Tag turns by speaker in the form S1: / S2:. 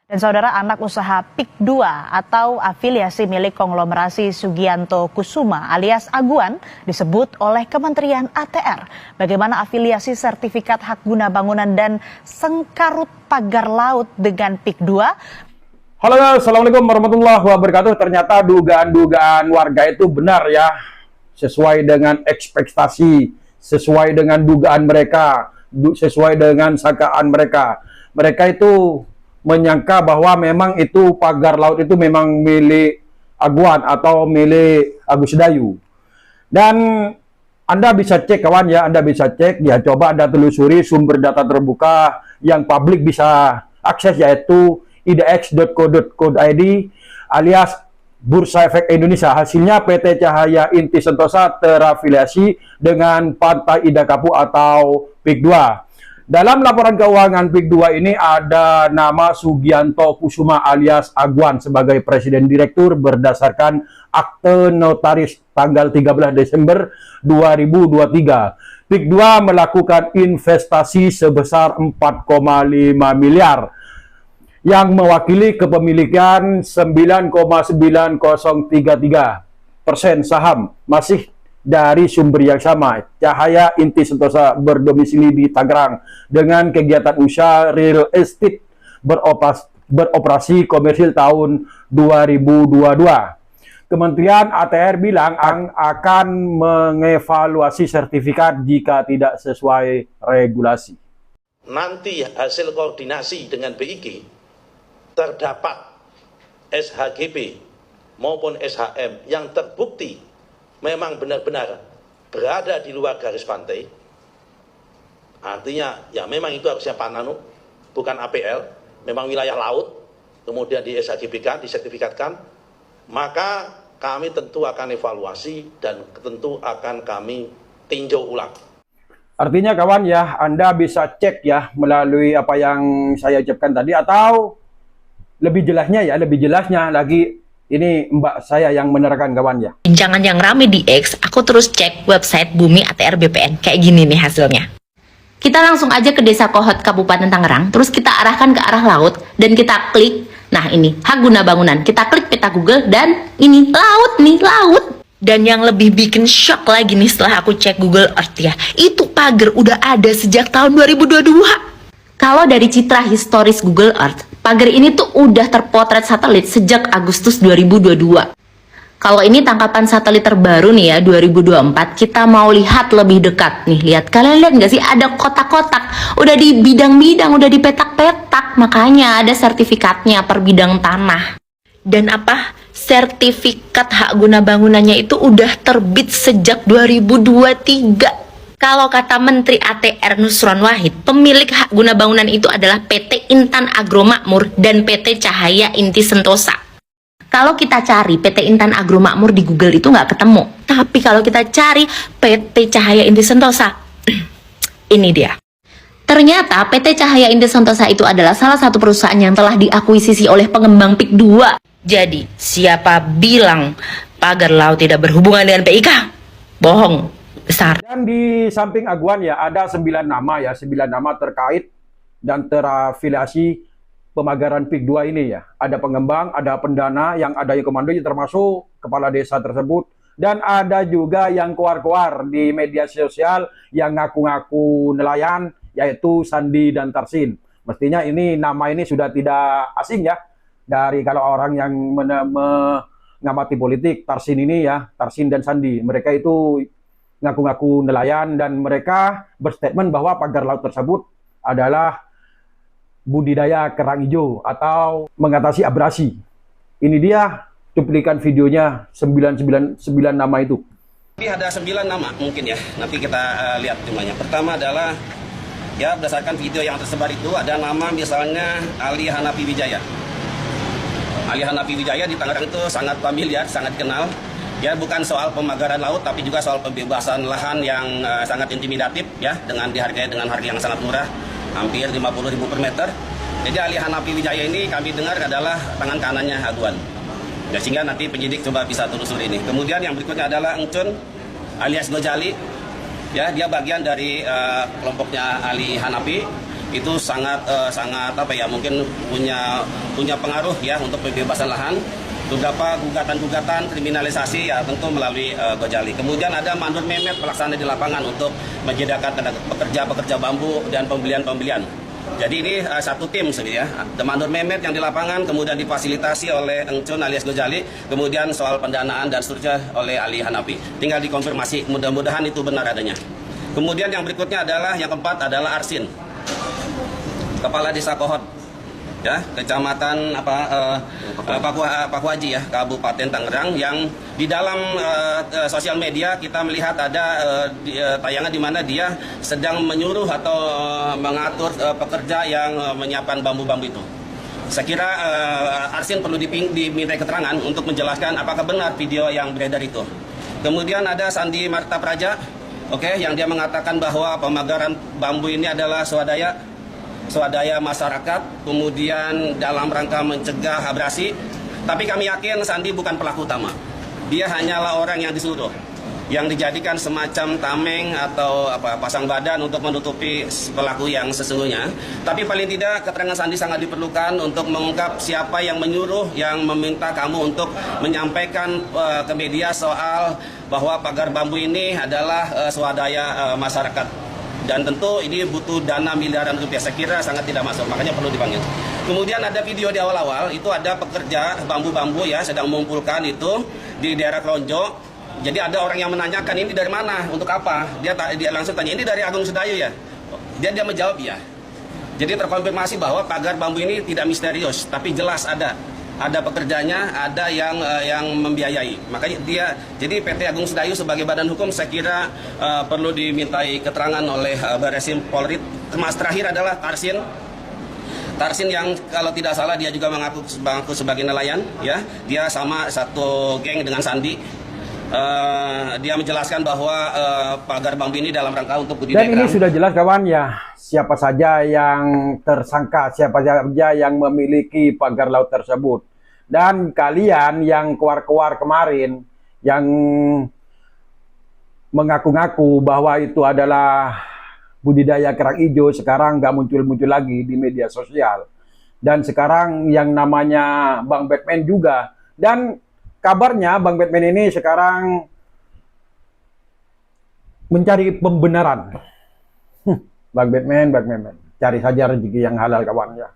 S1: Dan saudara, anak usaha PIK2 atau afiliasi milik konglomerasi Sugianto Kusuma alias Aguan disebut oleh Kementerian ATR. Bagaimana afiliasi sertifikat hak guna bangunan dan sengkarut pagar laut dengan PIK2?
S2: Halo, assalamualaikum warahmatullahi wabarakatuh. Ternyata dugaan-dugaan warga itu benar ya, sesuai dengan ekspektasi, sesuai dengan dugaan mereka, sesuai dengan sangkaan mereka. Mereka itu menyangka bahwa memang itu pagar laut itu memang milik Aguan atau milik Agus Dayu. Dan Anda bisa cek kawan ya, Anda bisa cek ya, coba Anda telusuri sumber data terbuka yang publik bisa akses, yaitu idx.co.id alias Bursa Efek Indonesia. Hasilnya PT Cahaya Inti Sentosa terafiliasi dengan Pantai Indah Kapuk atau PIK2. Dalam laporan keuangan PIK2 ini ada nama Sugianto Kusuma alias Aguan sebagai Presiden Direktur berdasarkan akte notaris tanggal 13 Desember 2023. PIK2 melakukan investasi sebesar 4,5 miliar yang mewakili kepemilikan 9,9033% saham masih dari sumber yang sama. Cahaya Inti Sentosa berdomisili di Tangerang dengan kegiatan usaha real estate beroperasi komersil tahun 2022. Kementerian ATR bilang akan mengevaluasi sertifikat jika tidak sesuai regulasi.
S3: Nanti hasil koordinasi dengan BIG terdapat SHGB maupun SHM yang terbukti memang benar-benar berada di luar garis pantai, artinya ya memang itu harusnya Pananu, bukan APL, memang wilayah laut, kemudian di SHGB-kan, disertifikatkan, maka kami tentu akan evaluasi dan tentu akan kami tinjau ulang.
S2: Artinya kawan ya, Anda bisa cek ya melalui apa yang saya ucapkan tadi, atau lebih jelasnya lagi, ini Mbak saya yang menerangkan kawan ya.
S4: Jangan yang rame di X, aku terus cek website Bumi ATR BPN. Kayak gini nih hasilnya. Kita langsung aja ke Desa Kohot, Kabupaten Tangerang. Terus kita arahkan ke arah laut dan kita klik. Nah ini, hak guna bangunan. Kita klik peta Google dan ini laut nih, laut. Dan yang lebih bikin shock lagi nih setelah aku cek Google Earth ya, itu pagar udah ada sejak tahun 2022. Kalau dari citra historis Google Earth, pagar ini tuh udah terpotret satelit sejak Agustus 2022. Kalau ini tangkapan satelit terbaru nih ya, 2024, kita mau lihat lebih dekat nih. Lihat, kalian lihat nggak sih ada kotak-kotak, udah di bidang-bidang, udah di petak-petak, makanya ada sertifikatnya per bidang tanah. Dan apa? Sertifikat hak guna bangunannya itu udah terbit sejak 2023. Kalau kata Menteri ATR Nusron Wahid, pemilik hak guna bangunan itu adalah PT Intan Agro Makmur dan PT Cahaya Inti Sentosa. Kalau kita cari PT Intan Agro Makmur di Google itu nggak ketemu. Tapi kalau kita cari PT Cahaya Inti Sentosa, ini dia. Ternyata PT Cahaya Inti Sentosa itu adalah salah satu perusahaan yang telah diakuisisi oleh pengembang PIK2. Jadi, siapa bilang pagar laut tidak berhubungan dengan PIK? Bohong. Besar.
S2: Dan di samping Aguan ya ada 9 nama ya, 9 nama terkait dan terafiliasi pemagaran PIK2 ini ya. Ada pengembang, ada pendana, yang ada yang komandonya termasuk kepala desa tersebut, dan ada juga yang koar-koar di media sosial yang ngaku-ngaku nelayan, yaitu Sandi dan Tarsin. Mestinya ini nama ini sudah tidak asing ya dari kalau orang yang mengamati politik. Tarsin ini ya, Tarsin dan Sandi, mereka itu ngaku-ngaku nelayan dan mereka berstatement bahwa pagar laut tersebut adalah budidaya kerang hijau atau mengatasi abrasi. Ini dia cuplikan videonya 9 nama itu.
S5: Jadi ada 9 nama mungkin ya, nanti kita lihat jumlahnya. Pertama adalah ya berdasarkan video yang tersebar itu ada nama misalnya Ali Hanafi Wijaya. Ali Hanafi Wijaya di Tangerang itu sangat familiar, sangat kenal. Ya bukan soal pemagaran laut, tapi juga soal pembebasan lahan yang sangat intimidatif ya, dengan dihargai dengan harga yang sangat murah, hampir 50.000 per meter. Jadi Ali Hanafi Wijaya ini kami dengar adalah tangan kanannya Aguan. Ya, sehingga nanti penyidik coba bisa telusuri ini. Kemudian yang berikutnya adalah Encun alias Gojali. Ya, dia bagian dari kelompoknya Ali Hanafi. itu sangat apa ya, mungkin punya pengaruh ya untuk pembebasan lahan. Beberapa gugatan-gugatan kriminalisasi ya tentu melalui Gojali. Kemudian ada Mandur Mehmet pelaksana di lapangan untuk menyediakan tenaga pekerja bambu dan pembelian. Jadi ini satu tim sebenarnya. The Mandur Mehmet yang di lapangan, kemudian difasilitasi oleh Engcun alias Gojali, kemudian soal pendanaan dan seterusnya oleh Ali Hanapi. Tinggal dikonfirmasi, mudah-mudahan itu benar adanya. Kemudian yang berikutnya adalah, yang keempat adalah Arsin, Kepala Desa Kohot, ya, Kecamatan Pakuaji ya, Kabupaten Tangerang, yang di dalam sosial media kita melihat ada tayangan di mana dia sedang menyuruh atau mengatur pekerja yang menyiapkan bambu-bambu itu. Saya kira Arsin perlu diminta keterangan untuk menjelaskan apakah benar video yang beredar itu. Kemudian ada Sandi Marta Praja, yang dia mengatakan bahwa pemagaran bambu ini adalah swadaya masyarakat, kemudian dalam rangka mencegah abrasi. Tapi kami yakin Sandi bukan pelaku utama. Dia hanyalah orang yang disuruh, yang dijadikan semacam tameng atau pasang badan untuk menutupi pelaku yang sesungguhnya. Tapi paling tidak keterangan Sandi sangat diperlukan untuk mengungkap siapa yang menyuruh, yang meminta kamu untuk menyampaikan ke media soal bahwa pagar bambu ini adalah swadaya masyarakat. Dan tentu ini butuh dana miliaran rupiah. Saya kira sangat tidak masuk, makanya perlu dipanggil. Kemudian ada video di awal-awal, itu ada pekerja bambu-bambu ya sedang mengumpulkan itu di daerah Klonjo. Jadi ada orang yang menanyakan, ini dari mana, untuk apa? Dia langsung tanya, ini dari Agung Sedayu ya? Dia menjawab ya. Jadi terkonfirmasi bahwa pagar bambu ini tidak misterius, tapi jelas ada pekerjanya, ada yang membiayai. Makanya jadi PT Agung Sedayu sebagai badan hukum saya kira perlu dimintai keterangan oleh Barreskrim Polri. Mas terakhir adalah Tarsin yang kalau tidak salah dia juga mengaku sebagai nelayan, ya. Dia sama satu geng dengan Sandi. Dia menjelaskan bahwa pagar bambu ini dalam rangka untuk budidaya.
S2: Dan ini sudah jelas kawan ya, siapa saja yang tersangka, siapa saja yang memiliki pagar laut tersebut. Dan kalian yang keluar-keluar kemarin yang mengaku-ngaku bahwa itu adalah budidaya kerang hijau, sekarang nggak muncul-muncul lagi di media sosial. Dan sekarang yang namanya Bang Batman juga. Dan kabarnya Bang Batman ini sekarang mencari pembenaran. Bang Batman, cari saja rezeki yang halal kawan ya.